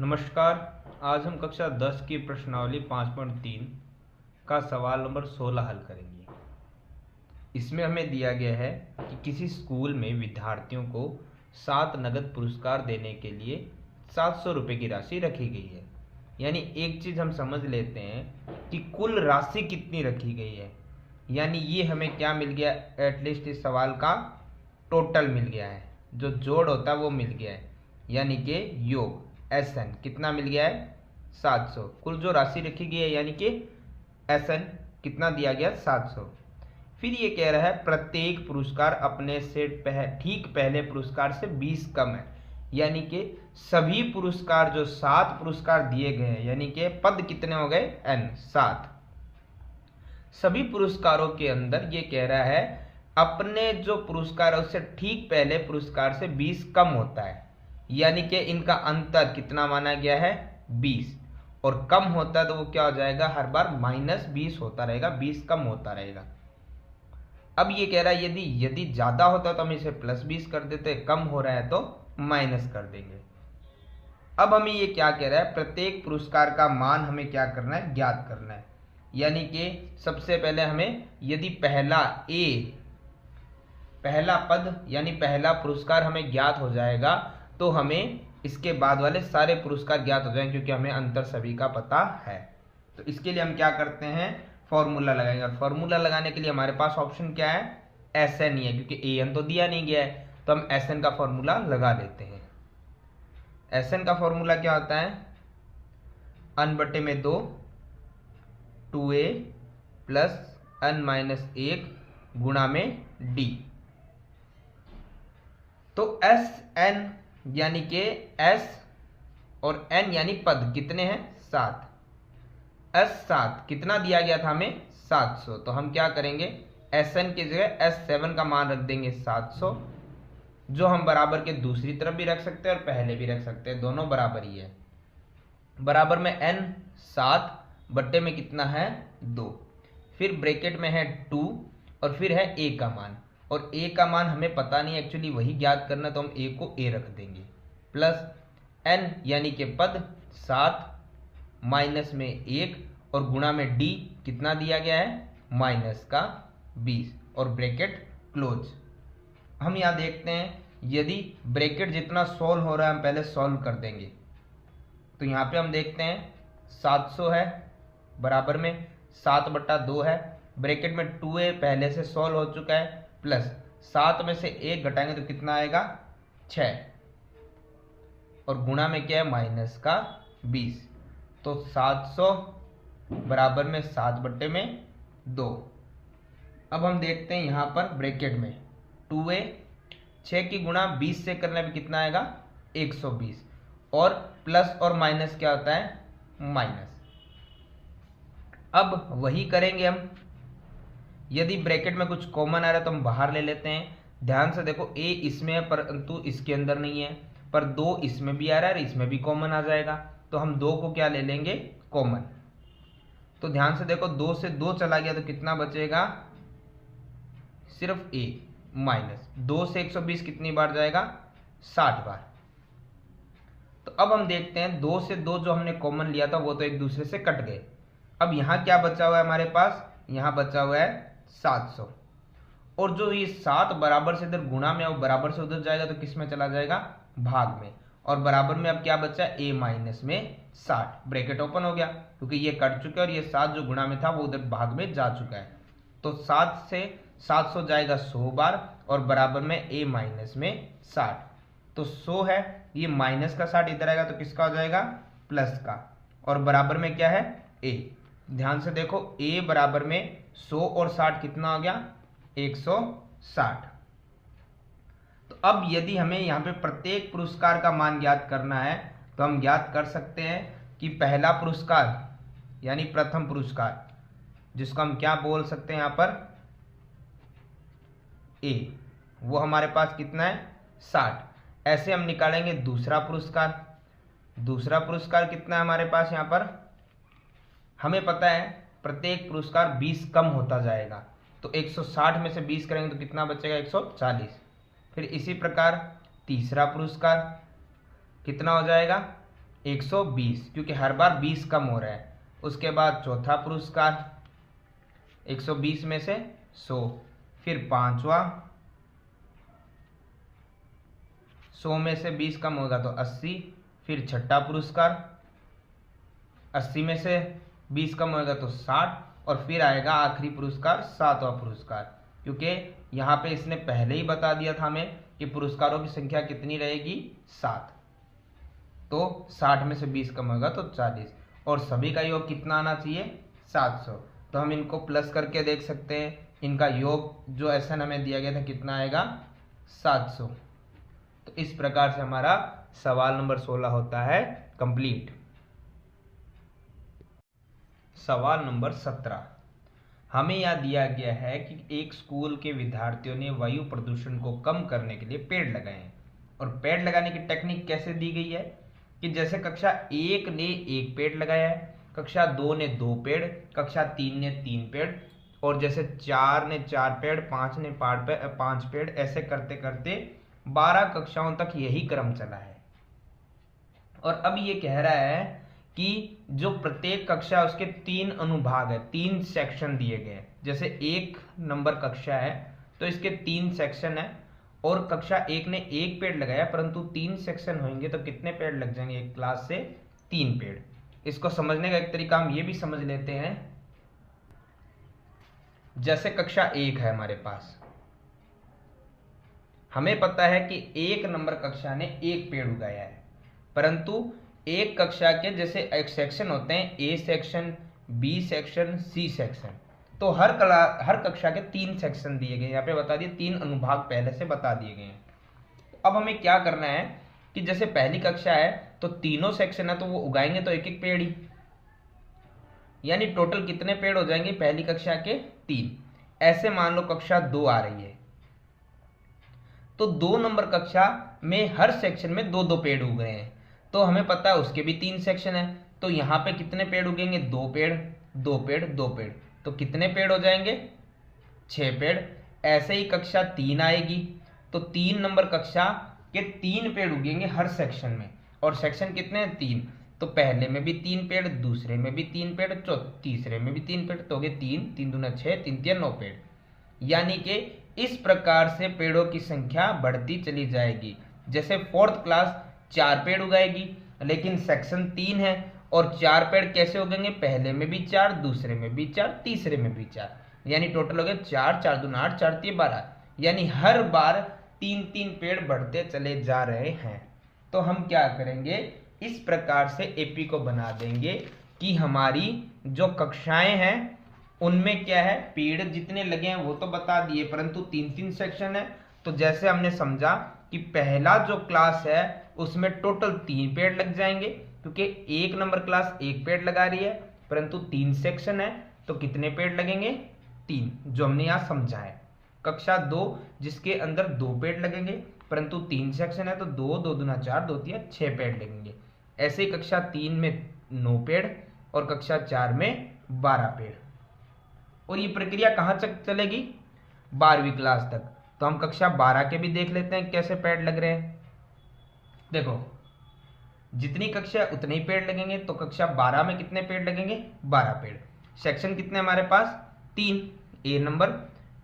नमस्कार। आज हम कक्षा 10 की प्रश्नावली 5.3 का सवाल नंबर 16 हल करेंगे। इसमें हमें दिया गया है कि किसी स्कूल में विद्यार्थियों को 7 नगद पुरस्कार देने के लिए 700 रुपये की राशि रखी गई है। यानी एक चीज़ हम समझ लेते हैं कि कुल राशि कितनी रखी गई है। यानी ये हमें क्या मिल गया, एटलीस्ट इस सवाल का टोटल मिल गया है, जो जोड़ होता है वो मिल गया है। यानी कि योग SN कितना मिल गया है 700। कुल जो राशि रखी गई है यानी कि SN कितना दिया गया 700। फिर ये कह रहा है प्रत्येक पुरस्कार अपने से ठीक पहले पुरस्कार से 20 कम है। यानी कि सभी पुरस्कार जो 7 पुरस्कार दिए गए हैं, यानी कि पद कितने हो गए N 7। सभी पुरस्कारों के अंदर ये कह रहा है अपने जो पुरस्कार है उससे ठीक पहले पुरस्कार से 20 कम होता है। यानी कि इनका अंतर कितना माना गया है 20, और कम होता है तो वो क्या हो जाएगा, हर बार -20 होता रहेगा, 20 कम होता रहेगा। अब ये कह रहा है यदि ज्यादा होता तो हम इसे +20 कर देते, कम हो रहा है तो माइनस कर देंगे। अब हमें ये क्या कह रहा है, प्रत्येक पुरस्कार का मान हमें क्या करना है, ज्ञात करना है। यानी कि सबसे पहले हमें यदि पहला पद यानी पहला पुरस्कार हमें ज्ञात हो जाएगा तो हमें इसके बाद वाले सारे पुरस्कार ज्ञात हो जाएंगे, क्योंकि हमें अंतर सभी का पता है। तो इसके लिए हम क्या करते हैं, फॉर्मूला लगाएंगे। और फॉर्मूला लगाने के लिए हमारे पास ऑप्शन क्या है, SN ही है, क्योंकि AN तो दिया नहीं गया है, तो हम SN का फॉर्मूला लगा लेते हैं। SN का फॉर्मूला क्या होता है, N/2 2A + N-1 गुणा में D। तो SN यानी कि S और N यानी पद कितने हैं 7। S7 कितना दिया गया था हमें 700, तो हम क्या करेंगे SN की जगह S7 का मान रख देंगे 700, जो हम बराबर के दूसरी तरफ भी रख सकते हैं और पहले भी रख सकते हैं, दोनों बराबर ही है। बराबर में N 7 बट्टे में कितना है 2, फिर ब्रैकेट में है 2 और फिर है A का मान, और A का मान हमें पता नहीं, एक्चुअली वही ज्ञात करना, तो हम A को A रख देंगे, प्लस N यानी कि पद 7 माइनस में 1 और गुणा में D कितना दिया गया है -20 और ब्रैकेट क्लोज। हम यहाँ देखते हैं यदि ब्रैकेट जितना सॉल्व हो रहा है हम पहले सॉल्व कर देंगे। तो यहाँ पे हम देखते हैं 700 है, बराबर में 7/2 है, ब्रैकेट में 2A पहले से सॉल्व हो चुका है, प्लस 7 में से 1 घटाएंगे तो कितना आएगा 6, और गुणा में क्या है -20। तो 700 बराबर में 7/2। अब हम देखते हैं यहाँ पर ब्रैकेट में 2A 6 की गुणा 20 से करने में कितना आएगा 120, और प्लस और माइनस क्या होता है माइनस। अब वही करेंगे हम, यदि ब्रैकेट में कुछ कॉमन आ रहा है तो हम बाहर ले लेते हैं। ध्यान से देखो A इसमें है परंतु इसके अंदर नहीं है, पर 2 इसमें भी आ रहा है और इसमें भी कॉमन आ जाएगा, तो हम 2 को क्या ले लेंगे कॉमन। तो ध्यान से देखो 2 से 2 चला गया तो कितना बचेगा सिर्फ A, माइनस 2 से 120 कितनी बार जाएगा 60 बार। तो अब हम देखते हैं 2 से 2 जो हमने कॉमन लिया था वो तो एक दूसरे से कट गए। अब यहाँ क्या बचा हुआ है हमारे पास, यहाँ बचा हुआ है 700, और जो ये 7 बराबर से इधर गुणा में और बराबर से उधर जाएगा तो किस में चला जाएगा भाग में, और बराबर में अब क्या बचा A माइनस में 60, ब्रैकेट ओपन हो गया क्योंकि ये कट चुका है और ये 7 जो गुणा में था वो उधर भाग में जा चुका है। तो 7 से 700 जाएगा 100 बार और बराबर में A माइनस में 60, तो 100 है, ये माइनस का 60 इधर आएगा तो किसका हो जाएगा प्लस का, और बराबर में क्या है A। ध्यान से देखो A बराबर में 100 और 60 कितना हो गया 160। तो अब यदि हमें यहाँ पे प्रत्येक पुरस्कार का मान ज्ञात करना है तो हम ज्ञात कर सकते हैं कि पहला पुरस्कार यानी प्रथम पुरस्कार, जिसको हम क्या बोल सकते हैं यहाँ पर A, वो हमारे पास कितना है 60। ऐसे हम निकालेंगे दूसरा पुरस्कार कितना है हमारे पास, यहाँ पर हमें पता है प्रत्येक पुरस्कार 20 कम होता जाएगा, तो 160 में से 20 करेंगे तो कितना बचेगा 140। फिर इसी प्रकार तीसरा पुरस्कार कितना हो जाएगा 120, क्योंकि हर बार 20 कम हो रहा है। उसके बाद चौथा पुरस्कार 120 में से 100, फिर पांचवा 100 में से 20 कम होगा तो 80, फिर छठा पुरस्कार 80 में से 20 कम होगा तो 60, और फिर आएगा आखिरी पुरस्कार 7वां पुरस्कार, क्योंकि यहाँ पे इसने पहले ही बता दिया था हमें कि पुरस्कारों की संख्या कितनी रहेगी, 7। तो 60 में से 20 कम होगा तो 40, और सभी का योग कितना आना चाहिए, 700। तो हम इनको प्लस करके देख सकते हैं, इनका योग जो SN हमें दिया गया था कितना आएगा, 700। तो इस प्रकार से हमारा सवाल नंबर 16 होता है कंप्लीट। सवाल नंबर 17, हमें यह दिया गया है कि एक स्कूल के विद्यार्थियों ने वायु प्रदूषण को कम करने के लिए पेड़ लगाए हैं, और पेड़ लगाने की टेक्निक कैसे दी गई है कि जैसे कक्षा 1 ने 1 पेड़ लगाया है, कक्षा 2 ने 2 पेड़, कक्षा 3 ने 3 पेड़, और जैसे 4 ने 4 पेड़, 5 ने 5 पेड़, ऐसे करते करते 12 कक्षाओं तक यही क्रम चला है। और अब ये कह रहा है कि जो प्रत्येक कक्षा है उसके 3 अनुभाग है, 3 सेक्शन दिए गए हैं। जैसे 1 नंबर कक्षा है तो इसके 3 सेक्शन है, और कक्षा 1 ने 1 पेड़ लगाया, परंतु 3 सेक्शन होंगे तो कितने पेड़ लग जाएंगे एक क्लास से, 3 पेड़। इसको समझने का एक तरीका हम ये भी समझ लेते हैं। जैसे कक्षा 1 है हमारे पास, हमें पता है कि 1 नंबर कक्षा ने 1 पेड़ उगाया है, परंतु एक कक्षा के जैसे एक सेक्शन होते हैं, A section, B section, C section, तो हर कक्षा के 3 सेक्शन दिए गए, यहाँ पे बता दिए 3 अनुभाग पहले से बता दिए गए हैं। अब हमें क्या करना है कि जैसे पहली कक्षा है तो तीनों सेक्शन है तो वो उगाएंगे तो एक एक पेड़ ही, यानी टोटल कितने पेड़ हो जाएंगे पहली कक्षा के, 3। ऐसे मान लो कक्षा 2 आ रही है तो 2 नंबर कक्षा में हर सेक्शन में 2-2 पेड़ उग रहे हैं, तो हमें पता है उसके भी 3 सेक्शन है, तो यहाँ पे कितने पेड़ उगेंगे, 2 पेड़ 2 पेड़ 2 पेड़, तो कितने पेड़ हो जाएंगे, 6 पेड़। ऐसे ही कक्षा 3 आएगी तो 3 नंबर कक्षा के 3 पेड़ उगेंगे हर सेक्शन में, और सेक्शन कितने हैं, 3, तो पहले में भी 3 पेड़, दूसरे में भी 3 पेड़, तीसरे में भी 3 पेड़, तो हो गए 3, 3 दूना 6, 3 तिया 9 पेड़। यानी कि इस प्रकार से पेड़ों की संख्या बढ़ती चली जाएगी। जैसे 4th क्लास 4 पेड़ उगाएगी, लेकिन सेक्शन 3 है, और 4 पेड़ कैसे उगेंगे, पहले में भी 4, दूसरे में भी 4, तीसरे में भी 4, यानी टोटल हो गए 4, 4 दूना 8, 4 तिया 12, यानी हर बार 3-3 पेड़ बढ़ते चले जा रहे हैं। तो हम क्या करेंगे, इस प्रकार से एपी को बना देंगे कि हमारी जो कक्षाएं हैं उनमें क्या है, पेड़ जितने लगे हैं वो तो बता दिए, परंतु 3-3 सेक्शन है। तो जैसे हमने समझा कि पहला जो क्लास है उसमें टोटल 3 पेड़ लग जाएंगे, क्योंकि 1 नंबर क्लास 1 पेड़ लगा रही है, परंतु 3 सेक्शन है तो कितने पेड़ लगेंगे, 3, जो हमने यहाँ समझा है। कक्षा 2 जिसके अंदर 2 पेड़ लगेंगे, परंतु 3 सेक्शन है तो 2, 2 दूना 4, 2 तिया 6 पेड़ लगेंगे। ऐसे ही कक्षा 3 में 9 पेड़, और कक्षा 4 में 12 पेड़। और ये प्रक्रिया कहाँ तक चलेगी, 12वीं क्लास तक। तो हम कक्षा 12 के भी देख लेते हैं कैसे पेड़ लग रहे हैं। देखो, जितनी कक्षा उतने ही पेड़ लगेंगे, तो कक्षा 12 में कितने पेड़ लगेंगे, 12 पेड़। सेक्शन कितने हमारे पास, 3, A number,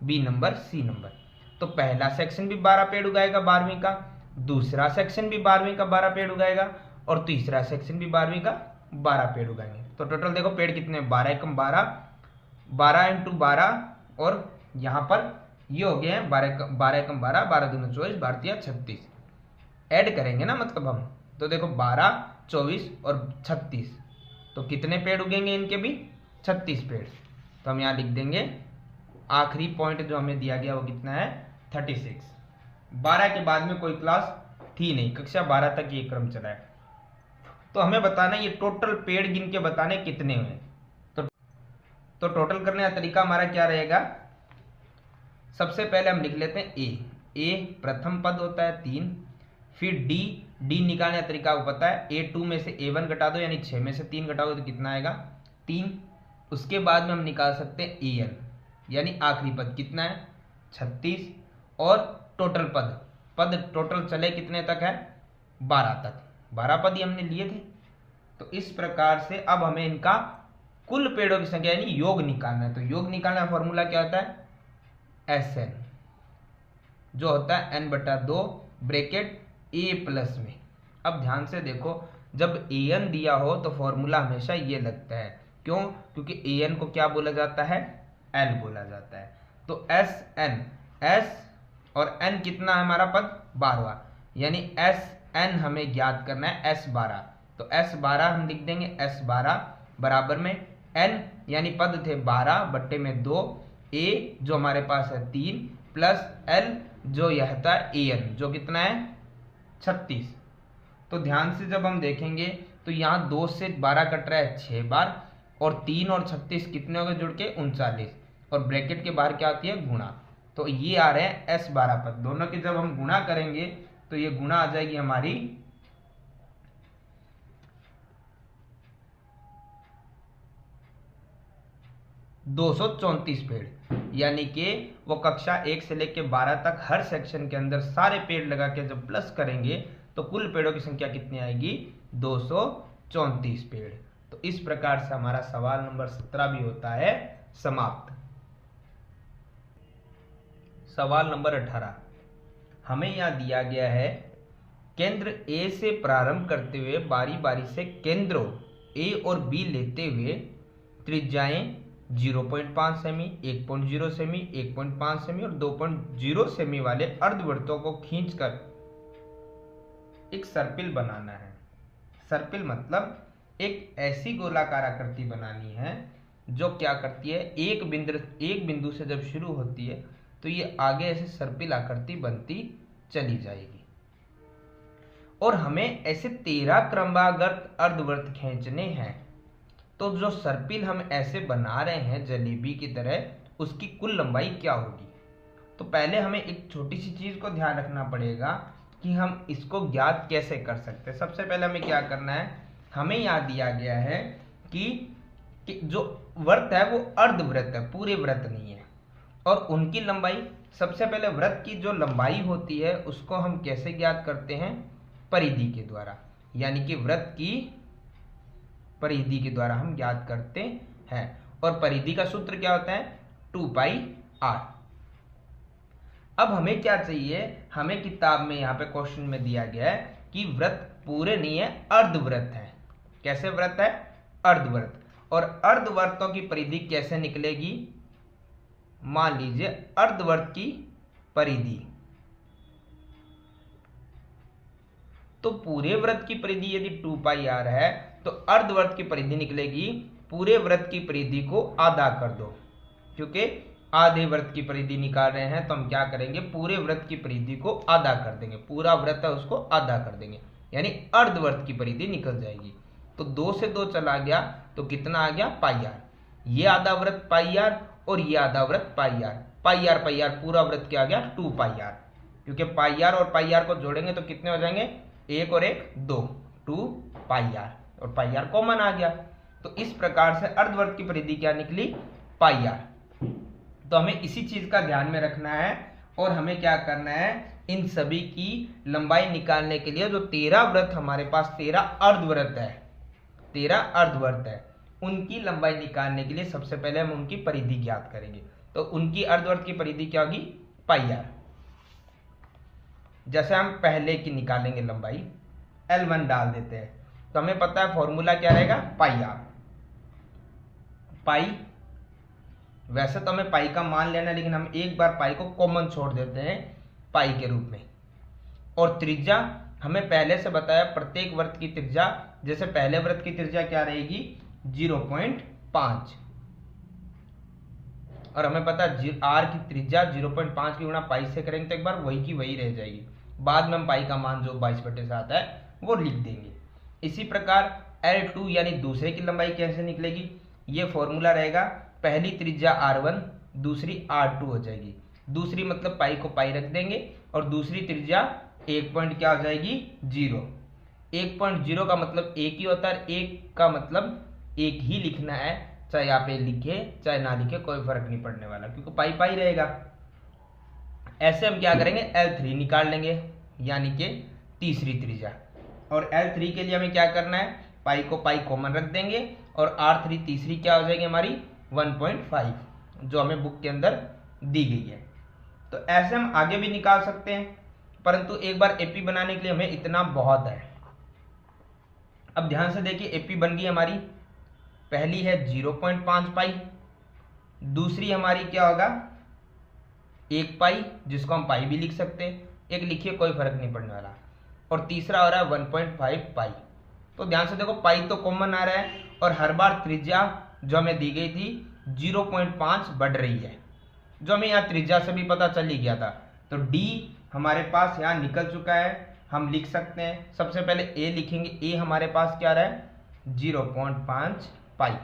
B number, C number. तो पहला सेक्शन भी 12 पेड़ उगाएगा 12वीं का, दूसरा सेक्शन भी 12वीं का 12 पेड़ उगाएगा, और तीसरा सेक्शन भी 12वीं का 12 पेड़ उगाएंगे। तो टोटल देखो पेड़ कितने, 12 एकम 12, 12 इंटू 12, और यहाँ पर ये हो गए हैं 12 एकम 12, 12 दूना 24, 12 तिया 36। ऐड करेंगे ना मतलब हम, तो देखो 12, 24 और 36, तो कितने पेड़ उगेंगे इनके भी, 36 पेड़। तो हम यहाँ लिख देंगे, आखिरी पॉइंट जो हमें दिया गया वो कितना है, 36। 12 के बाद में कोई क्लास थी नहीं, कक्षा 12 तक ये क्रम चला है। तो हमें बताना ये टोटल पेड़ गिन के बताने कितने हुए। तो टोटल करने का तरीका हमारा क्या रहेगा, सबसे पहले हम लिख लेते हैं ए प्रथम पद होता है 3, फिर डी निकालने का तरीका आपको पता है, A2 में से A1 घटा दो, यानी 6 में से 3 घटाओगे तो कितना आएगा, 3। उसके बाद में हम निकाल सकते हैं AN, यानी आखिरी पद कितना है, 36, और टोटल पद टोटल चले कितने तक है, 12 तक, 12 पद ही हमने लिए थे, तो इस प्रकार से अब हमें इनका कुल पेड़ों की संख्या यानी योग निकालना है। तो योग निकालने का फॉर्मूला क्या होता है, SN, जो होता है n/2 ब्रैकेट a प्लस में। अब ध्यान से देखो, जब an दिया हो तो फॉर्मूला हमेशा ये लगता है, क्यों? क्योंकि an को क्या बोला जाता है, l बोला जाता है। तो SN, S और n कितना है हमारा पद, 12, यानी SN हमें ज्ञात करना है S12। तो S12 हम लिख देंगे, S12 बराबर में n यानी पद थे 12/2, a जो हमारे पास है 3 प्लस l जो यह था an जो कितना है 36। तो ध्यान से जब हम देखेंगे तो यहाँ 2 से 12 कट रहा है 6 बार, और 3 और 36 कितने हो गए जुड़ के, 39, और ब्रैकेट के बाहर क्या आती है, गुणा। तो ये आ रहे हैं S12 पद, दोनों के जब हम गुणा करेंगे तो ये गुणा आ जाएगी हमारी 234 पेड़, यानी कि वो कक्षा 1 से लेकर 12 तक हर सेक्शन के अंदर सारे पेड़ लगा के जब प्लस करेंगे तो कुल पेड़ों की संख्या कितनी आएगी, 234 पेड़। तो इस प्रकार से हमारा सवाल नंबर 17 भी होता है समाप्त। सवाल नंबर 18, हमें यहां दिया गया है केंद्र A से प्रारंभ करते हुए बारी बारी से केंद्रों A और B लेते हुए त्रिज्याएं 0.5 सेमी, 1.0 सेमी, 1.5 सेमी और 2.0 सेमी वाले अर्धवृत्तों को खींचकर एक सर्पिल बनाना है। सर्पिल मतलब एक ऐसी गोलाकार आकृति बनानी है जो क्या करती है, एक बिंदु से जब शुरू होती है तो ये आगे ऐसे सर्पिल आकृति बनती चली जाएगी। और हमें ऐसे 13 क्रमागत अर्धवृत्त खींचने हैं। तो जो सर्पिल हम ऐसे बना रहे हैं जलेबी की तरह, उसकी कुल लंबाई क्या होगी? तो पहले हमें एक छोटी सी चीज को ध्यान रखना पड़ेगा कि हम इसको ज्ञात कैसे कर सकते हैं। सबसे पहले हमें क्या करना है, हमें याद दिया गया है कि जो वृत्त है वो अर्धवृत्त है, पूरे वृत्त नहीं है। और उनकी लंबाई, सबसे पहले वृत्त की जो लंबाई होती है उसको हम कैसे ज्ञात करते हैं, परिधि के द्वारा, यानी कि वृत्त की परिधि के द्वारा हम ज्ञात करते हैं। और परिधि का सूत्र क्या होता है, 2πr। अब हमें क्या चाहिए, हमें किताब में यहाँ पे क्वेश्चन में दिया गया है कि वृत्त पूरे नहीं है, अर्धवृत्त है। कैसे वृत्त है, अर्धवृत्त। और अर्धवृत्तों की परिधि कैसे निकलेगी, मान लीजिए अर्धवृत्त की परिधि, तो पूरे वृत्त की परिधि यदि 2πr है तो अर्धवृत्त की परिधि निकलेगी, पूरे वृत्त की परिधि को आधा कर दो, क्योंकि आधे वृत्त की परिधि निकाल रहे हैं तो हम क्या करेंगे, पूरे वृत्त की परिधि को आधा कर देंगे, पूरा वृत्त है उसको आधा कर देंगे, यानी अर्धवृत्त की परिधि निकल जाएगी। तो 2 से 2 चला गया तो कितना आ गया, πr। ये आधा वृत्त πr और ये आधा वृत्त πr, πr पूरा वृत्त क्या आ गया, 2πr, क्योंकि πr और πr को जोड़ेंगे तो कितने हो जाएंगे, 1 और 1 2, 2πr, और πr कॉमन आ गया। तो इस प्रकार से अर्धवृत्त की परिधि क्या निकली, πr। तो हमें इसी चीज का ध्यान में रखना है और हमें क्या करना है, इन सभी की लंबाई निकालने के लिए जो 13 वृत्त हमारे पास, 13 अर्धवृत्त है, 13 अर्धवृत्त है, उनकी लंबाई निकालने के लिए सबसे पहले हम उनकी परिधि ज्ञात करेंगे। तो उनकी अर्धवृत्त की परिधि क्या होगी, πr। जैसे हम पहले की निकालेंगे लंबाई, L1 डाल देते हैं, तो हमें पता है फॉर्मूला क्या रहेगा, πr। पाई, वैसे तो हमें पाई का मान लेना, लेकिन हम एक बार पाई को कॉमन छोड़ देते हैं पाई के रूप में। और त्रिज्या हमें पहले से बताया, प्रत्येक वृत्त की त्रिज्या, जैसे पहले वृत्त की त्रिज्या क्या रहेगी, 0.5, और हमें पता है r की त्रिज्या 0.5 की गुणा पाई से करेंगे तो एक बार वही की वही रह जाएगी। बाद में हम पाई का मान जो 22/7 है वो लिख देंगे। इसी प्रकार L2 यानी दूसरे की लंबाई कैसे निकलेगी, ये फॉर्मूला रहेगा, पहली त्रिज्या r1, दूसरी r2 हो जाएगी। दूसरी मतलब पाई को पाई रख देंगे और दूसरी त्रिज्या 1 पॉइंट क्या हो जाएगी, 0। 1.0 का मतलब एक ही होता है, 1 का मतलब एक ही लिखना है, चाहे यहाँ पे लिखे चाहे ना लिखे कोई फर्क नहीं पड़ने वाला, क्योंकि पाई पाई रहेगा। ऐसे हम क्या करेंगे, L3 निकाल लेंगे, यानी कि तीसरी त्रिज्या। और L3 के लिए हमें क्या करना है, पाई को पाई कॉमन रख देंगे और R3 तीसरी क्या हो जाएगी हमारी 1.5 जो हमें बुक के अंदर दी गई है। तो ऐसे हम आगे भी निकाल सकते हैं, परंतु एक बार एपी बनाने के लिए हमें इतना बहुत है। अब ध्यान से देखिए एपी बन गई हमारी, पहली है 0.5 पाई, दूसरी हमारी क्या होगा 1 पाई जिसको हम पाई भी लिख सकते हैं, एक लिखिए कोई फर्क नहीं पड़ने वाला, और तीसरा हो रहा है 1.5 पाई। तो ध्यान से देखो पाई तो कॉमन आ रहा है और हर बार त्रिज्या जो हमें दी गई थी 0.5 बढ़ रही है, जो हमें यहाँ त्रिज्या से भी पता चल ही गया था। तो डी हमारे पास यहाँ निकल चुका है, हम लिख सकते हैं। सबसे पहले ए लिखेंगे, ए हमारे पास क्या रहा है 0.5 पाई।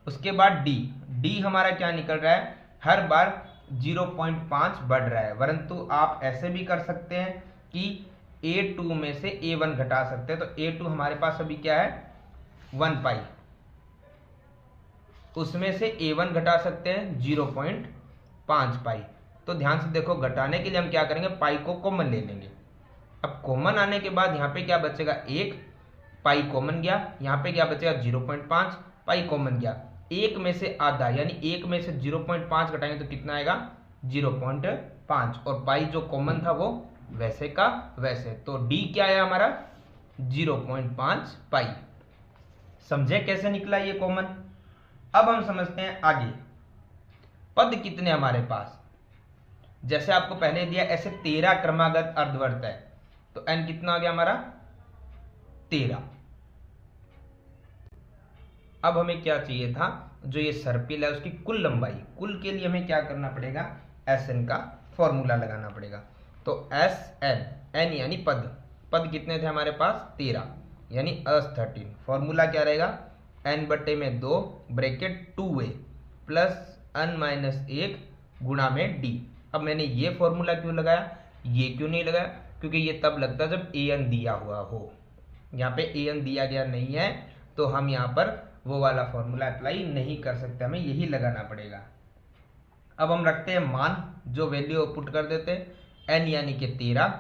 उसके बाद डी, डी हमारा क्या निकल रहा है हर बार 0.5 बढ़ रहा है, परंतु आप ऐसे भी कर सकते हैं कि A2 में से A1 घटा सकते हैं। तो A2 हमारे पास अभी क्या है 1 पाई, उसमें से A1 घटा सकते हैं 0.5 पाई। तो ध्यान से देखो घटाने के लिए हम क्या करेंगे पाई को कॉमन ले लेंगे। अब कॉमन आने के बाद यहाँ पे क्या बचेगा 1 पाई कॉमन गया, यहाँ पे क्या बचेगा 0.5 पाई कॉमन गया, 1 में से आधा यानी 1 में से 0.5 घटाएंगे तो कितना आएगा 0.5, और पाई जो कॉमन था वो वैसे का वैसे। तो डी क्या है हमारा 0.5 पाई। समझे कैसे निकला ये कॉमन। अब हम समझते हैं आगे पद कितने हमारे पास। जैसे आपको पहले दिया ऐसे 13 क्रमागत अर्धवर्त है, तो n कितना आ गया हमारा 13। अब हमें क्या चाहिए था, जो ये सर्पिल है उसकी कुल लंबाई, कुल के लिए हमें क्या करना पड़ेगा Sn का फॉर्मूला लगाना पड़ेगा। तो Sn, n यानी पद, पद कितने थे हमारे पास 13 यानी अस 13। फॉर्मूला क्या रहेगा n बटे में 2 bracket 2a plus n minus 1 गुणा में d। अब मैंने ये फॉर्मूला क्यों लगाया, ये क्यों नहीं लगाया, क्योंकि ये तब लगता है जब an दिया हुआ हो। यहाँ पे an दिया गया नहीं है तो हम यहाँ पर वो वाला फॉर्मूला अप्लाई नहीं कर सकते, हमें यही लगाना पड़ेगा। अब हम रखते हैं मान, जो वैल्यू पुट कर देते हैं n यानी कि 13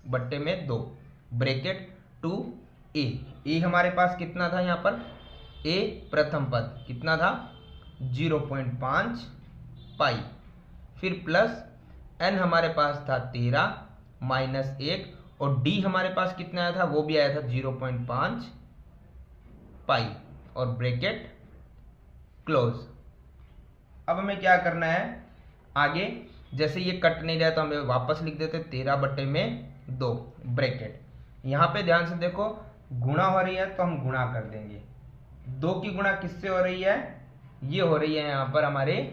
बट्टे में 2 ब्रैकेट 2a। a हमारे पास कितना था यहाँ पर, a प्रथम पद कितना था 0.5 पाई, फिर प्लस n हमारे पास था 13 माइनस 1, और d हमारे पास कितना आया था वो भी आया था 0.5 पाई और ब्रैकेट क्लोज। अब हमें क्या करना है आगे, जैसे ये कट नहीं रहा तो हमें वापस लिख देते 13 बटे में 2 ब्रैकेट। यहाँ पे ध्यान से देखो गुणा हो रही है तो हम गुणा कर देंगे, 2 की गुणा किससे हो रही है, ये हो रही है यहाँ पर हमारे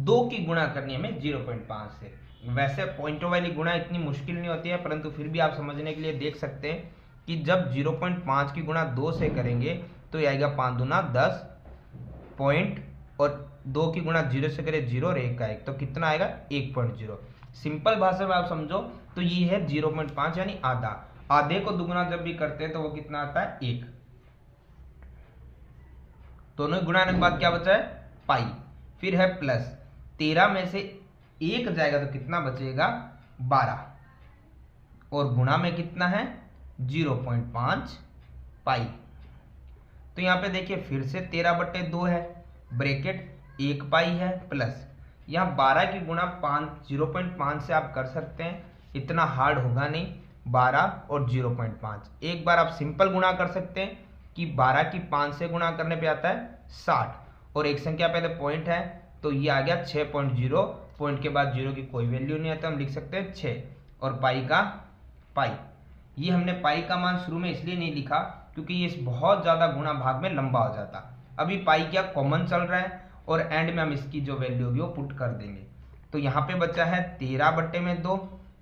2 की गुणा करनी है हमें 0.5 से। वैसे पॉइंटों वाली गुणा इतनी मुश्किल नहीं होती है, परंतु फिर भी आप समझने के लिए देख सकते हैं कि जब 0.5 की गुणा 2 से करेंगे तो ये आएगा 5 दूना 10 पॉइंट, और 2 की गुणा 0 से करें 0 और 1 का 1 तो कितना आएगा 1.0। सिंपल भाषा में आप समझो तो ये है 0.5 यानी आधा। आधे को दुगुना जब भी करते हैं तो वो कितना आता है 1। दोनों गुणाने के बाद क्या बचा है पाई, फिर है प्लस 13 में से 1 जाएगा तो कितना बचेगा 12, और गुणा में कितना है 0.5 पाई। तो यहाँ पे देखिए फिर से 13 बटे 2 है ब्रैकेट 1 पाई है प्लस यहाँ 12 की गुणा 0.5 से आप कर सकते हैं, इतना हार्ड होगा नहीं, 12 और 0.5। एक बार आप सिंपल गुणा कर सकते हैं कि 12 की 5 से गुणा करने पे आता है 60, और एक संख्या पहले पॉइंट है तो ये आ गया 6.0, पॉइंट के बाद 0 की कोई वैल्यू नहीं आता, हम लिख सकते हैं 6, और पाई का पाई। ये हमने पाई का मान शुरू में इसलिए नहीं लिखा क्योंकि ये बहुत ज़्यादा गुणा भाग में लंबा हो जाता। अभी पाई क्या कॉमन चल रहा है और एंड में हम इसकी जो वैल्यू होगी वो पुट कर देंगे। तो यहाँ पे बचा है 13 बटे में 2,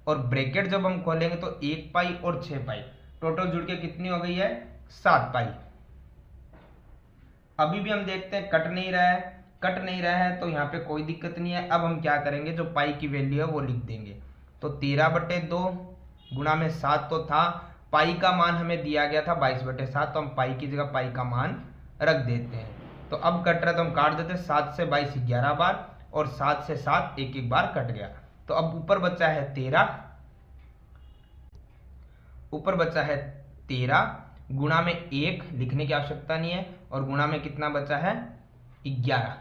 और ब्रैकेट जब हम खोलेंगे तो 1 पाई और 6 पाई टोटल जुड़ के कितनी हो गई है 7 पाई। अभी भी हम देखते हैं कट नहीं रहा है, कट नहीं रहा है तो यहाँ पे कोई दिक्कत नहीं है। अब हम क्या करेंगे जो पाई की वैल्यू है वो लिख देंगे। तो 13 बटे 2 गुणा में 7 तो था, पाई का मान हमें दिया गया था 22 बटे 7, तो हम पाई की जगह पाई का मान रख देते हैं। तो अब कट रहा है तो हम काट देते हैं, 7 से 22 11 बार और 7 से 7 एक एक बार कट गया। तो अब ऊपर बचा है 13, ऊपर बचा है 13 गुणा में 1 लिखने की आवश्यकता नहीं है, और गुणा में कितना बचा है 11,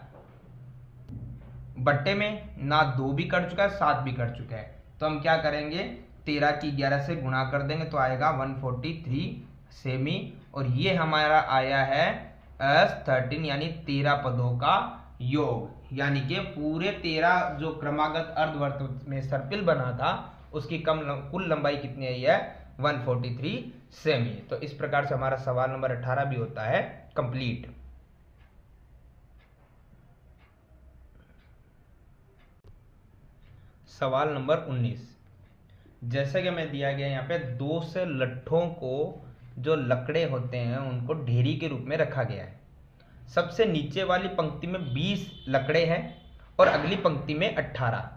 बट्टे में ना 2 भी कर चुका है 7 भी कर चुका है। तो हम क्या करेंगे 13 की 11 से गुणा कर देंगे तो आएगा 143 सेमी, और ये हमारा आया है S13 यानी 13 पदों का योग, यानी कि पूरे 13 जो क्रमागत अर्धवृत्त में सर्पिल बना था उसकी कुल लंबाई कितनी आई है 143 सेमी। तो इस प्रकार से हमारा सवाल नंबर 18 भी होता है कंप्लीट। सवाल नंबर 19, जैसे कि मैं दिया गया यहाँ पे 2 से लट्ठों को जो लकड़े होते हैं उनको ढेरी के रूप में रखा गया है। सबसे नीचे वाली पंक्ति में 20 लकड़े हैं और अगली पंक्ति में 18।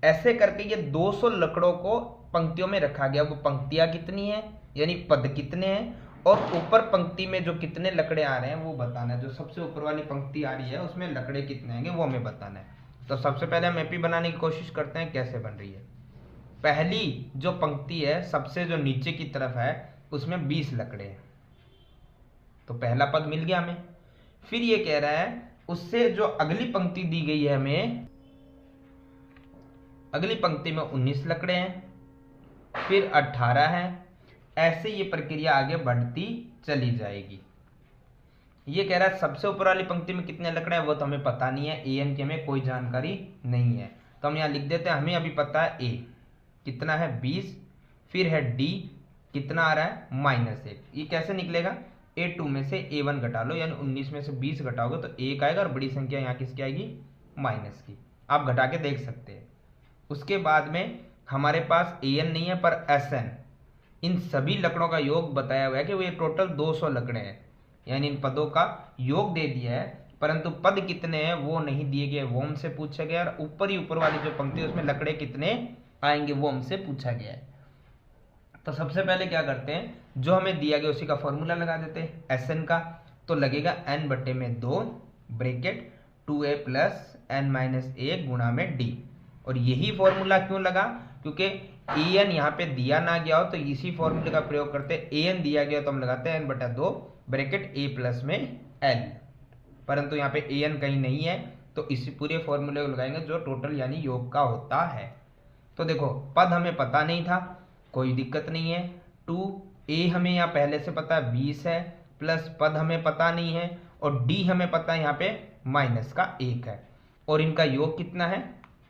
ऐसे करके ये 200 लकड़ों को पंक्तियों में रखा गया। वो पंक्तियां कितनी है यानी पद कितने हैं, और ऊपर पंक्ति में जो कितने लकड़े आ रहे हैं वो बताना है। जो सबसे ऊपर वाली पंक्ति आ रही है उसमें लकड़े कितने आएंगे वो हमें बताना है। तो सबसे पहले हम एपी बनाने की कोशिश करते हैं कैसे बन रही है। पहली जो पंक्ति है सबसे जो नीचे की तरफ है उसमें 20 लकड़े हैं, तो पहला पद मिल गया हमें। फिर ये कह रहा है उससे जो अगली पंक्ति दी गई है हमें, अगली पंक्ति में 19 लकड़े हैं, फिर 18 हैं। ऐसे ये प्रक्रिया आगे बढ़ती चली जाएगी। ये कह रहा है सबसे ऊपर वाली पंक्ति में कितने लकड़े हैं वो तो हमें पता नहीं है, ए एन की हमें कोई जानकारी नहीं है, तो हम यहाँ लिख देते हैं। हमें अभी पता है ए कितना है 20, फिर है डी कितना आ रहा है -1। ये कैसे निकलेगा, A2 में से A1 घटा लो, यानी 19 में से 20 घटाओगे तो 1 आएगा, और बड़ी संख्या यहाँ किसकी आएगी माइनस की। आप घटा के देख सकते हैं। उसके बाद में हमारे पास AN नहीं है पर SN, इन सभी लकड़ों का योग बताया हुआ है कि वो ये टोटल 200 लकड़े हैं, यानी इन पदों का योग दे दिया है, परंतु पद कितने हैं वो नहीं दिए गए, वो हमसे पूछा गया। और ऊपर ही ऊपर वाली जो पंक्ति है उसमें लकड़े कितने आएंगे वो हमसे पूछा गया है। तो सबसे पहले क्या करते हैं, जो हमें दिया गया उसी का फॉर्मूला लगा देते हैं SN का। तो लगेगा n बटे में 2 ब्रैकेट 2a प्लस n-1 गुणा में d। और यही फॉर्मूला क्यों लगा, क्योंकि an यहाँ पे दिया ना गया हो तो इसी फॉर्मूले का प्रयोग करते हैं। an दिया गया तो हम लगाते हैं n बटा 2 ब्रैकेट a प्लस में l, परंतु यहाँ पे an कहीं नहीं है तो इसी पूरे फॉर्मूले को लगाएंगे जो टोटल यानी योग का होता है। तो देखो पद हमें पता नहीं था, कोई दिक्कत नहीं है। 2a हमें यहाँ पहले से पता है 20 है, प्लस पद हमें पता नहीं है, और d हमें पता है यहाँ पे माइनस का 1 है, और इनका योग कितना है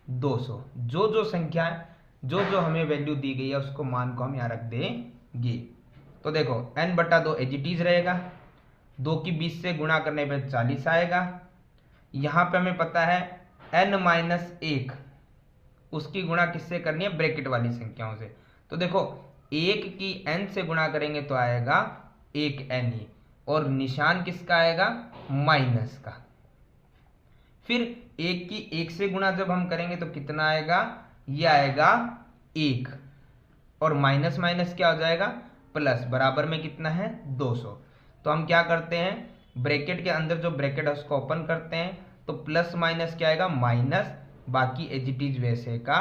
200। जो जो संख्या है जो जो हमें वैल्यू दी गई है उसको मान को हम यहाँ रख देंगे। तो देखो n बटा 2 एज इट इज रहेगा, 2 की 20 से गुणा करने पे 40 आएगा। यहाँ पे हमें पता है n-1 उसकी गुणा किससे करनी है ब्रैकेट वाली संख्याओं से। तो देखो 1 की n से गुणा करेंगे तो आएगा 1n ही, और निशान किसका आएगा माइनस का। फिर 1 की 1 से गुणा जब हम करेंगे तो कितना आएगा, ये आएगा 1, और माइनस माइनस क्या हो जाएगा प्लस, बराबर में कितना है 200। तो हम क्या करते हैं, ब्रैकेट के अंदर जो ब्रैकेट है उसको ओपन करते हैं, तो प्लस माइनस क्या आएगा माइनस, बाकी एज इट इज वैसे का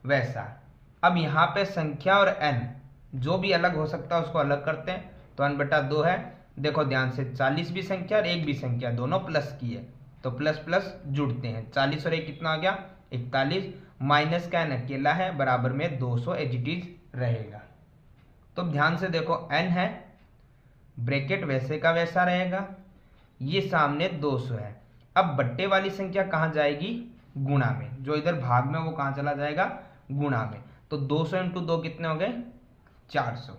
वैसा। अब यहाँ पे संख्या और n जो भी अलग हो सकता है उसको अलग करते हैं। तो n बटा 2 है, देखो ध्यान से 40 भी संख्या और 1 भी संख्या, दोनों प्लस की है तो प्लस प्लस जुड़ते हैं। 40 और 1 कितना आ गया 41, माइनस का n अकेला है, बराबर में 200 एज इट इज रहेगा। तो ध्यान से देखो n है, ब्रैकेट वैसे का वैसा रहेगा, ये सामने 200 है। अब बट्टे वाली संख्या कहाँ जाएगी गुणा में, जो इधर भाग में वो कहाँ चला जाएगा गुणा में। तो 200 इंटू 2 कितने हो गए 400।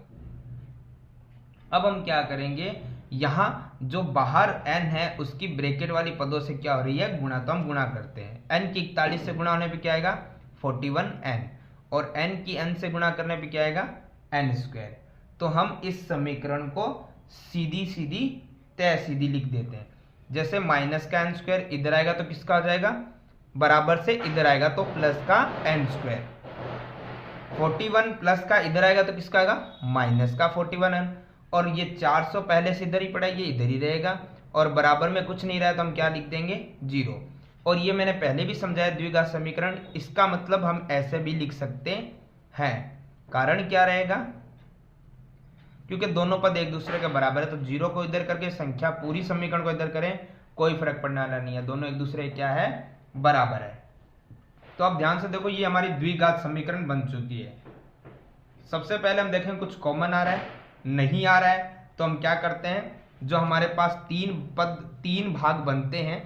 अब हम क्या करेंगे, यहाँ जो बाहर n है उसकी ब्रैकेट वाली पदों से क्या हो रही है गुणा, तो हम गुणा करते हैं। n की 41 से गुणा होने पे क्या आएगा 41n, और n की n से गुणा करने पे क्या आएगा n²। तो हम इस समीकरण को सीधी सीधी तय सीधी लिख देते हैं। जैसे माइनस का n² इधर आएगा तो किसका हो जाएगा बराबर से इधर आएगा तो प्लस का n², 41 प्लस का इधर आएगा तो किसका आएगा माइनस का 41n, और ये 400 पहले से इधर ही पड़ा है ये इधर ही रहेगा, और बराबर में कुछ नहीं रहा तो हम क्या लिख देंगे 0। और ये मैंने पहले भी समझाया द्विघात समीकरण, इसका मतलब हम ऐसे भी लिख सकते हैं। कारण क्या रहेगा, क्योंकि दोनों पद एक दूसरे के बराबर है, तो 0 को इधर करके संख्या पूरी समीकरण को इधर करें, कोई फर्क पड़ने वाला नहीं है, दोनों एक दूसरे क्या है, बराबर है। तो अब ध्यान से देखो, ये हमारी द्विघात समीकरण बन चुकी है। सबसे पहले हम देखें कुछ कॉमन आ रहा है, नहीं आ रहा है, तो हम क्या करते हैं, जो हमारे पास तीन भाग बनते हैं,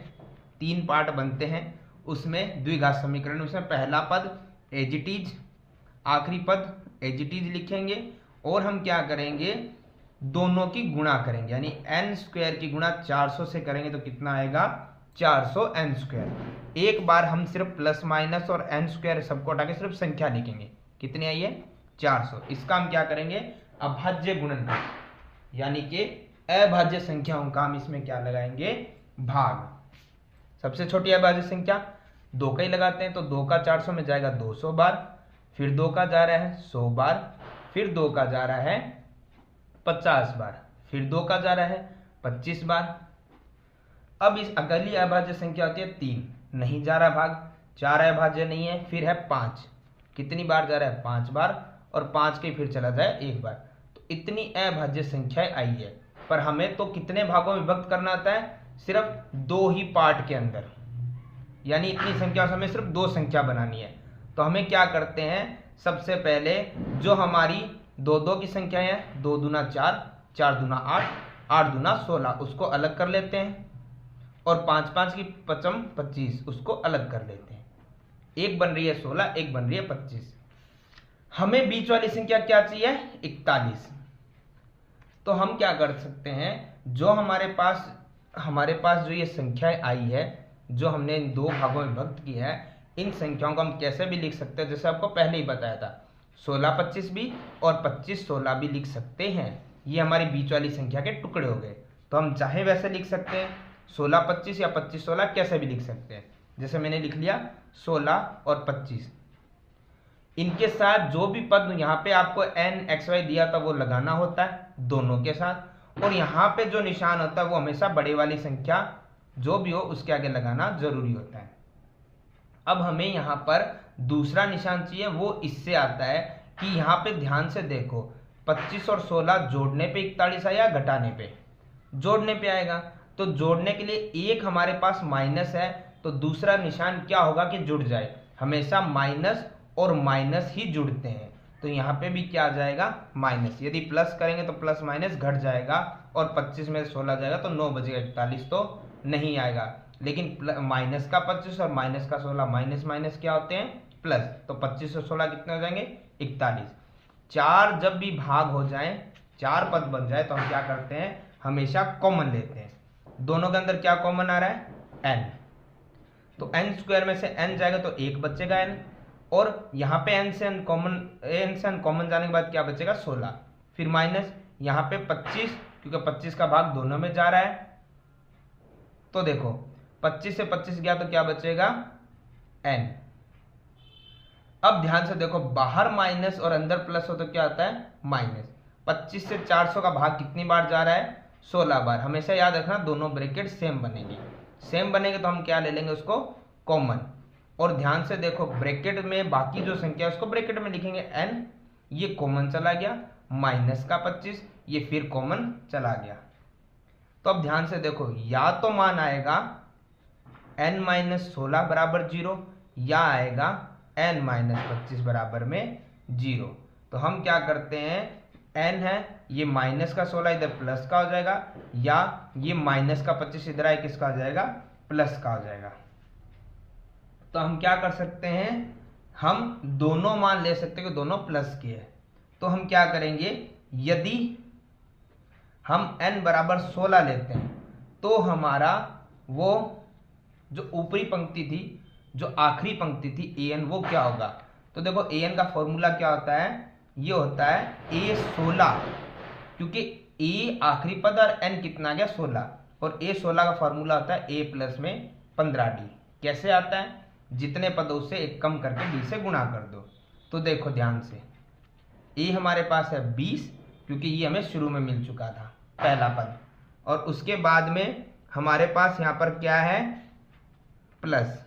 3 पार्ट बनते हैं, उसमें द्विघात समीकरण, उसमें पहला पद एज इट इज, आखिरी पद एज इट इज लिखेंगे, और हम क्या करेंगे, दोनों की गुणा करेंगे, यानी n स्क्वायर की गुणा 400 से करेंगे तो कितना आएगा, 400 n स्क्वायर। एक बार हम सिर्फ प्लस माइनस और n स्क्वायर सबको हटा के सिर्फ संख्या लिखेंगे, कितनी आई है, 400। इसका हम क्या करेंगे, अभाज्य गुणन, यानी कि अभाज्य संख्याओं का हम इसमें क्या लगाएंगे, भाग। सबसे छोटी अभाज्य संख्या 2 का ही लगाते हैं, तो 2 का 400 में जाएगा 200 बार, फिर 2 का जा रहा है 100 बार, फिर 2 का जा रहा है 50 बार, फिर 2 का जा रहा है 25 बार। अब इस अगली अभाज्य संख्या होती है 3, नहीं जा रहा भाग, 4 अभाज्य नहीं है, फिर है 5, कितनी बार जा रहा है, 5 बार, और 5 के फिर चला जाए 1 बार। तो इतनी अभाज्य संख्याएं आई है, पर हमें तो कितने भागों में विभक्त करना आता है, सिर्फ 2 ही पार्ट के अंदर, यानी इतनी संख्या से हमें सिर्फ 2 संख्या बनानी है। तो हमें क्या करते हैं, सबसे पहले जो हमारी 2 की संख्या है, 2 दूना 4, 4 दूना 8, 8 दूना 16, उसको अलग कर लेते हैं, और 5 की 5 25, उसको अलग कर लेते हैं। एक बन रही है 16, एक बन रही है 25। हमें बीच वाली संख्या क्या चाहिए, 41। तो हम क्या कर सकते हैं, जो हमारे पास जो ये संख्याएं आई है, जो हमने इन 2 भागों में विभक्त की है, इन संख्याओं को हम कैसे भी लिख सकते हैं, जैसे आपको पहले ही बताया था, 16 25 भी और 25 16 भी लिख सकते हैं। ये हमारी बीच वाली संख्या के टुकड़े हो गए, तो हम चाहे वैसे लिख सकते हैं, 16 25 या 25 16 कैसे भी लिख सकते हैं। जैसे मैंने लिख लिया 16 और 25, इनके साथ जो भी पद यहाँ पे आपको n x y दिया था वो लगाना होता है दोनों के साथ, और यहाँ पे जो निशान होता है वो हमेशा बड़े वाली संख्या जो भी हो उसके आगे लगाना जरूरी होता है। अब हमें यहाँ पर दूसरा निशान चाहिए, वो इससे आता है कि यहाँ पे ध्यान से देखो, 25 और 16 जोड़ने पे 41 आया, घटाने पे, जोड़ने पे आएगा, तो जोड़ने के लिए एक हमारे पास माइनस है, तो दूसरा निशान क्या होगा कि जुड़ जाए, हमेशा माइनस और माइनस ही जुड़ते हैं, तो यहाँ पे भी क्या आ जाएगा, माइनस। यदि प्लस करेंगे तो प्लस माइनस घट जाएगा, और 25 में 16 जाएगा तो 9 बजेगा, 41 तो नहीं आएगा। लेकिन माइनस का 25 और माइनस का 16, माइनस माइनस क्या होते हैं, प्लस, तो 25 और 16 कितने हो जाएंगे, 41। 4 जब भी भाग हो जाए, 4 पद बन जाए, तो हम क्या करते हैं, हमेशा कॉमन लेते हैं। दोनों के अंदर क्या कॉमन आ रहा है, n, तो n स्क्वायर में से n जाएगा तो 1 बचेगा n, और यहाँ पे n से n कॉमन जाने के बाद क्या बचेगा, 16, फिर माइनस यहाँ पे 25, क्योंकि 25 का भाग दोनों में जा रहा है, तो देखो 25 से 25 गया तो क्या बचेगा, n। अब ध्यान से देखो, बाहर माइनस और अंदर प्लस हो तो क्या आता है, माइनस। 25 से 400 का भाग कितनी बार जा रहा है, 16 बार। हमेशा याद रखना दोनों ब्रैकेट सेम बनेंगे, सेम बनेंगे तो हम क्या ले लेंगे, उसको कॉमन। और ध्यान से देखो, ब्रैकेट में बाकी जो संख्या है उसको ब्रैकेट में लिखेंगे n, ये कॉमन चला गया, माइनस का 25 ये फिर कॉमन चला गया। तो अब ध्यान से देखो, या तो मान आएगा n माइनस 16 बराबर 0, या आएगा n माइनस 25 बराबर में 0। तो हम क्या करते हैं, n है ये माइनस का 16 इधर प्लस का हो जाएगा, या ये माइनस का 25 इधर आए किसका हो जाएगा, प्लस का हो जाएगा। तो हम क्या कर सकते हैं, हम दोनों मान ले सकते हैं कि दोनों प्लस के हैं। तो हम क्या करेंगे, यदि हम n बराबर 16 लेते हैं तो हमारा वो जो ऊपरी पंक्ति थी, जो आखिरी पंक्ति थी an, वो क्या होगा। तो देखो an का फॉर्मूला क्या होता है, ये होता है a16, क्योंकि a आखिरी पद और n कितना आ गया 16, और a16 का फॉर्मूला होता है a प्लस में 15d। कैसे आता है, जितने पद उससे एक कम करके d से गुणा कर दो। तो देखो ध्यान से, a हमारे पास है 20, क्योंकि ये हमें शुरू में मिल चुका था पहला पद, और उसके बाद में हमारे पास यहाँ पर क्या है, प्लस,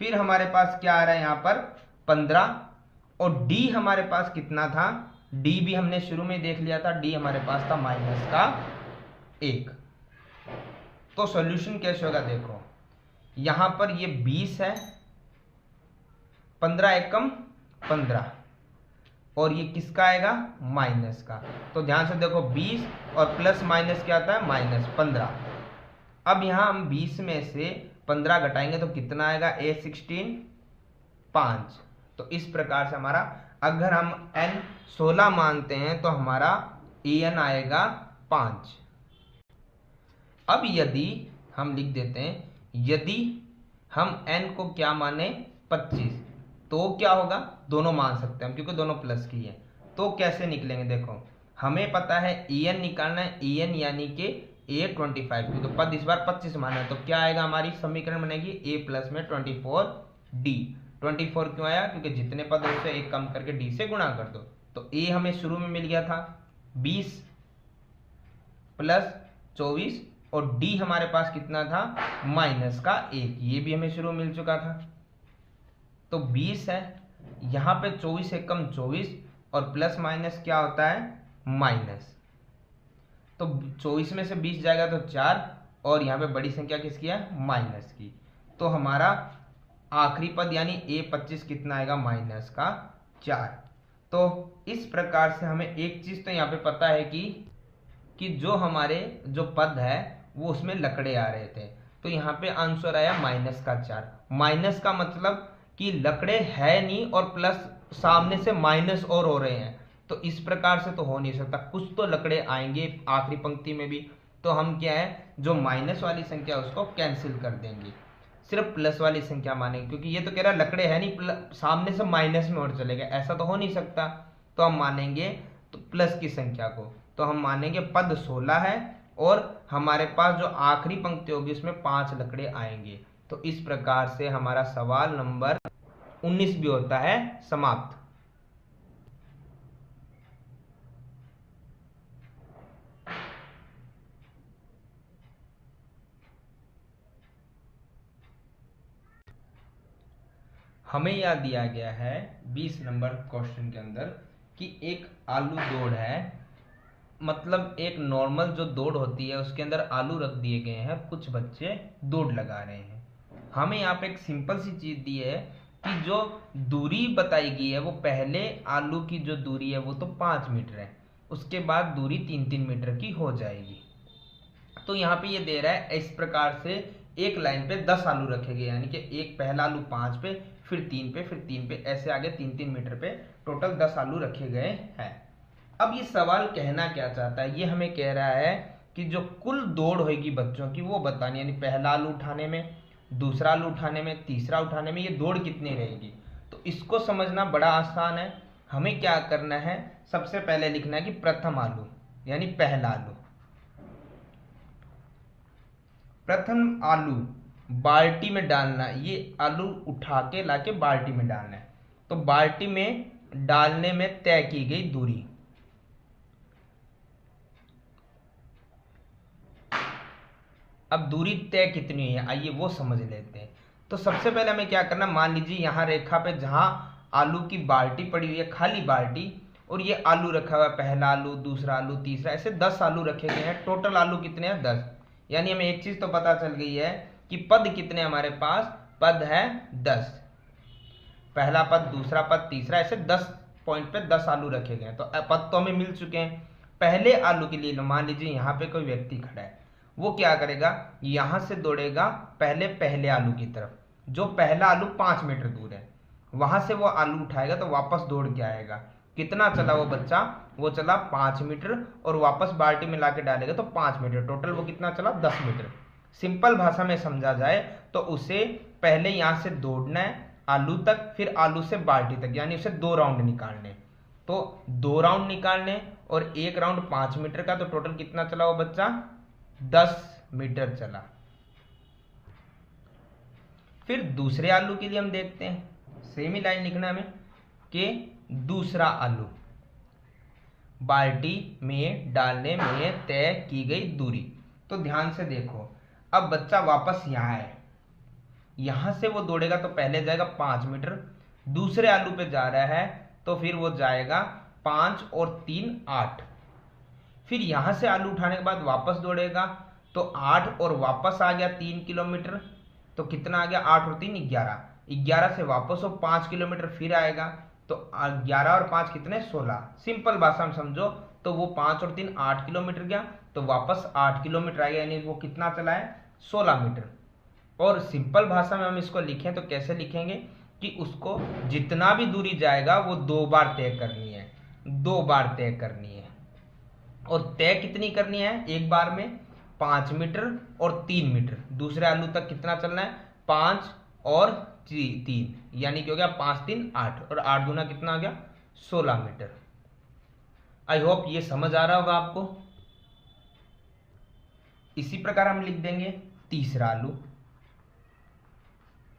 फिर हमारे पास क्या आ रहा है यहाँ पर 15, और d हमारे पास कितना था डी भी हमने शुरू में देख लिया था, डी हमारे पास था माइनस का 1। तो सॉल्यूशन कैसे होगा, देखो यहां पर ये 20 है, 15 एकम 15, और ये किसका आएगा, माइनस का। तो ध्यान से देखो 20 और प्लस माइनस क्या आता है, माइनस 15। अब यहां हम 20 में से 15 घटाएंगे तो कितना आएगा, A16 5। तो इस प्रकार से हमारा, अगर हम n 16 मानते हैं तो हमारा En आएगा 5। अब यदि हम लिख देते हैं, यदि हम n को क्या माने 25, तो क्या होगा, दोनों मान सकते हैं हम क्योंकि दोनों प्लस की है। तो कैसे निकलेंगे, देखो हमें पता है En निकालना है, En यानी कि A25, क्योंकि पद इस बार 25 माना है। तो क्या आएगा, हमारी समीकरण बनेगी A प्लस में 24D। 24 क्यों आया, क्योंकि जितने पद है उससे एक कम करके D से गुणा कर दो। तो A हमें शुरू में मिल गया था 20 प्लस 24, और D हमारे पास कितना था, माइनस का 1, ये भी हमें शुरू में मिल चुका था। तो 20 है, यहाँ पे 24 एकम 24, और प्लस माइनस क्या होता है, माइनस। तो 24 में से 20 जाएगा तो 4, और यहाँ पे बड़ी संख्या किसकी है, माइनस की। तो हमारा आखिरी पद यानी A25 कितना आएगा, माइनस का 4। तो इस प्रकार से हमें एक चीज तो यहाँ पे पता है कि जो हमारे जो पद है वो उसमें लकड़े आ रहे थे। तो यहाँ पे आंसर आया माइनस का 4। माइनस का मतलब कि लकड़े है नहीं और प्लस सामने से माइनस और हो रहे हैं। तो इस प्रकार से तो हो नहीं सकता, कुछ तो लकड़े आएंगे आखिरी पंक्ति में भी। तो हम क्या है, जो माइनस वाली संख्या उसको कैंसिल कर देंगे, सिर्फ प्लस वाली संख्या मानेंगे, क्योंकि ये तो कह रहा है लकड़े है नहीं, सामने से माइनस में और चलेगा, ऐसा तो हो नहीं सकता। तो हम मानेंगे तो प्लस की संख्या को। तो हम मानेंगे पद 16 है और हमारे पास जो आखिरी पंक्ति होगी उसमें 5 लकड़े आएंगे। तो इस प्रकार से हमारा सवाल नंबर 19 भी होता है समाप्त। हमें यह दिया गया है 20 नंबर क्वेश्चन के अंदर कि एक आलू दौड़ है, मतलब एक नॉर्मल जो दौड़ होती है उसके अंदर आलू रख दिए गए हैं, कुछ बच्चे दौड़ लगा रहे हैं। हमें यहाँ पे एक सिंपल सी चीज दी है कि जो दूरी बताई गई है वो पहले आलू की जो दूरी है वो तो 5 मीटर है, उसके बाद दूरी 3-3 मीटर की हो जाएगी। तो यहाँ पे ये दे रहा है इस प्रकार से एक लाइन पे 10 आलू रखे गए, यानी कि एक पहला आलू 5 पे, फिर 3 पे, फिर 3 पे, ऐसे आगे 3-3 मीटर पे टोटल 10 आलू रखे गए हैं। अब ये सवाल कहना क्या चाहता है, ये हमें कह रहा है कि जो कुल दौड़ होगी बच्चों की वो बतानी, यानी पहला आलू उठाने में, दूसरा आलू उठाने में, तीसरा उठाने में, ये दौड़ कितनी रहेगी। तो इसको समझना बड़ा आसान है। हमें क्या करना है, सबसे पहले लिखना है कि प्रथम आलू यानी पहला आलू। प्रथम आलू बाल्टी में डालना, ये आलू उठा के लाके बाल्टी में डालना है। तो बाल्टी में डालने में तय की गई दूरी, अब दूरी तय कितनी है आइए वो समझ लेते हैं। तो सबसे पहले हमें क्या करना, मान लीजिए यहाँ रेखा पे जहां आलू की बाल्टी पड़ी हुई है, खाली बाल्टी, और ये आलू रखा हुआ है, पहला आलू, दूसरा आलू, तीसरा, ऐसे 10 आलू रखे गए हैं। टोटल आलू कितने हैं, 10। यानी हमें एक चीज तो पता चल गई है कि पद कितने हमारे पास, पद है 10। पहला पद, दूसरा पद, तीसरा, ऐसे 10 पॉइंट पे 10 आलू रखे गए हैं। तो पद तो हमें मिल चुके हैं। पहले आलू के लिए मान लीजिए यहाँ पे कोई व्यक्ति खड़ा है, वो क्या करेगा, यहां से दौड़ेगा पहले आलू की तरफ। जो पहला आलू 5 मीटर दूर है वहां से वो आलू उठाएगा तो वापस दौड़ के आएगा। कितना चला वो बच्चा, वो चला 5 मीटर, और वापस बाल्टी में लाके डालेगा तो 5 मीटर, टोटल वो कितना चला, 10 मीटर। सिंपल भाषा में समझा जाए तो उसे पहले यहां से दौड़ना है आलू तक, फिर आलू से बाल्टी तक, यानी उसे 2 राउंड निकालने। तो 2 राउंड निकालने और 1 राउंड 5 मीटर का, तो टोटल कितना चला वो बच्चा, 10 मीटर चला। फिर दूसरे आलू के लिए हम देखते हैं, सेम ही लाइन लिखना हमें कि दूसरा आलू बाल्टी में डालने में तय की गई दूरी। तो ध्यान से देखो, अब बच्चा वापस यहां है, यहां से वो दौड़ेगा तो पहले जाएगा 5 मीटर, दूसरे आलू पे जा रहा है तो फिर वो जाएगा 5 और 3 8। फिर यहां से आलू उठाने के बाद वापस दौड़ेगा तो 8 और वापस आ गया 3 किलोमीटर, तो कितना आ गया 8 और 3 11। 11 से वापस वो 5 किलोमीटर फिर आएगा तो 11 और 5 कितने 16। सिंपल भाषा में समझो तो वो 5 और 3 8 किलोमीटर गया तो वापस 8 किलोमीटर आएगा, यानी वो कितना चला है 16 मीटर। और सिंपल भाषा में हम इसको लिखें तो कैसे लिखेंगे कि उसको जितना भी दूरी जाएगा वो 2 बार तय करनी है, 2 बार तय करनी है। और तय कितनी करनी है, एक बार में 5 मीटर और 3 मीटर। दूसरे आलू तक कितना चलना है 5 और 3, यानी कि हो गया 5 3 8 और 8 दूना कितना हो गया 16 मीटर। आई होप ये समझ आ रहा होगा आपको। इसी प्रकार हम लिख देंगे तीसरा आलू,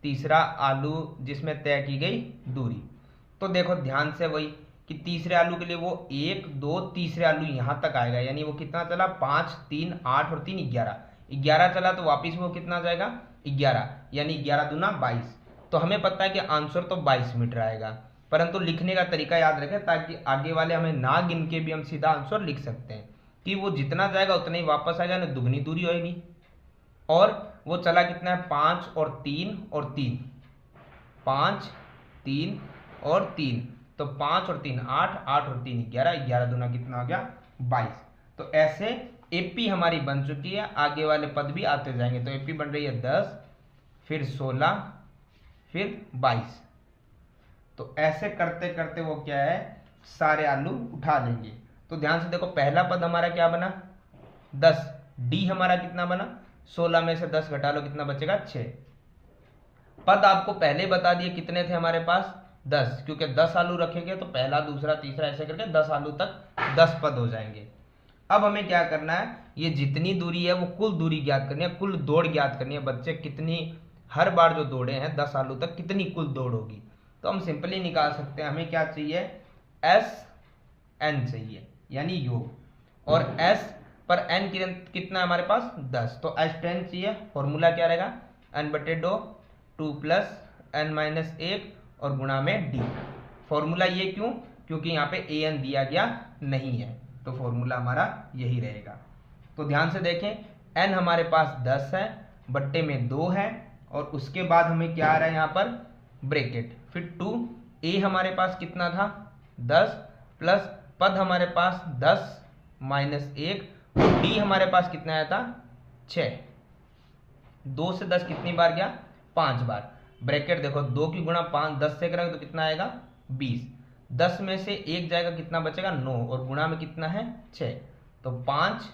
तीसरा आलू जिसमें तय की गई दूरी। तो देखो ध्यान से वही कि तीसरे आलू के लिए वो 1 2 तीसरे आलू यहां तक आएगा, यानी वो कितना चला 5 3 8 और 3 11। 11 चला तो वापिस वो कितना जाएगा 11, यानी 11 दूना 22। तो हमें पता है कि आंसर तो 22 मीटर आएगा, परंतु लिखने का तरीका याद रखें ताकि आगे वाले हमें ना गिन के भी हम सीधा आंसर लिख सकते हैं कि वो जितना जाएगा उतना ही वापस आएगा, ना दुगनी दूरी होगी। और वो चला कितना है 5 और 3 और 3, 5 3 और 3, तो 5 और 3 8, 8 और 3 11, 11 दूना कितना हो गया 22। तो ऐसे एपी हमारी बन चुकी है, आगे वाले पद भी आते जाएंगे। तो एपी बन रही है 10 फिर 16 फिर 22। तो ऐसे करते करते वो क्या है सारे आलू उठा लेंगे। तो ध्यान से देखो पहला पद हमारा क्या बना 10, डी हमारा कितना बना 16 में से 10 घटा लो कितना बचेगा 6। पद आपको पहले बता दिए कितने थे हमारे पास 10, क्योंकि 10 आलू रखेंगे तो पहला दूसरा तीसरा ऐसे करके 10 आलू तक 10 पद हो जाएंगे। अब हमें क्या करना है, ये जितनी दूरी है वो कुल दूरी ज्ञात करनी है, कुल दौड़ ज्ञात करनी है। बच्चे कितनी हर बार जो दौड़े हैं 10 आलू तक कितनी कुल दौड़ होगी। तो हम सिंपली निकाल सकते हैं, हमें क्या चाहिए एस एन चाहिए यानी योग, और एस पर एन कितना है हमारे पास 10, तो एस 10 चाहिए। फॉर्मूला क्या रहेगा एन बटे 2 2 प्लस एन माइनस 1 और गुणा में डी। फॉर्मूला ये क्यों, क्योंकि यहाँ पे ए एन दिया गया नहीं है, तो फॉर्मूला हमारा यही रहेगा। तो ध्यान से देखें एन हमारे पास 10 है बट्टे में 2 है, और उसके बाद हमें क्या आ रहा है यहाँ पर ब्रैकेट, फिर 2 ए हमारे पास कितना था 10 प्लस पद हमारे पास 10 माइनस 1, और डी हमारे पास कितना आया था 6। 2 से 10 कितनी बार गया 5 बार। ब्रैकेट देखो 2 की गुणा 5 10 से करेंगे तो कितना आएगा 20। 10 में से 1 जाएगा कितना बचेगा 9, और गुणा में कितना है 6, तो 5।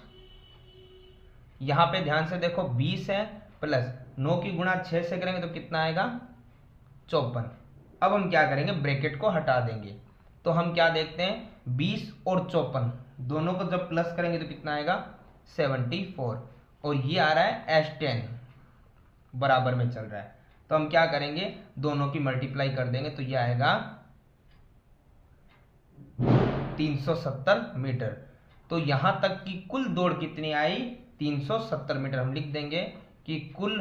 यहां पे ध्यान से देखो 20 है प्लस 9 की गुणा 6 से करेंगे तो कितना आएगा 54। अब हम क्या करेंगे ब्रैकेट को हटा देंगे, तो हम क्या देखते हैं 20 और 54 दोनों को जब प्लस करेंगे तो कितना आएगा 74, और ये आ रहा है S10 बराबर में चल रहा है। तो हम क्या करेंगे दोनों की मल्टीप्लाई कर देंगे, तो ये आएगा 370 मीटर। तो यहां तक की कुल दौड़ कितनी आई 370 मीटर। हम लिख देंगे कि कुल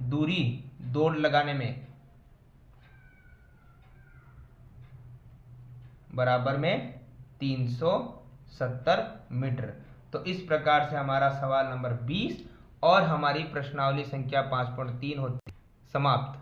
दूरी दौड़ लगाने में बराबर में 370 मीटर। तो इस प्रकार से हमारा सवाल नंबर 20 और हमारी प्रश्नावली संख्या 5.3 होती समाप्त।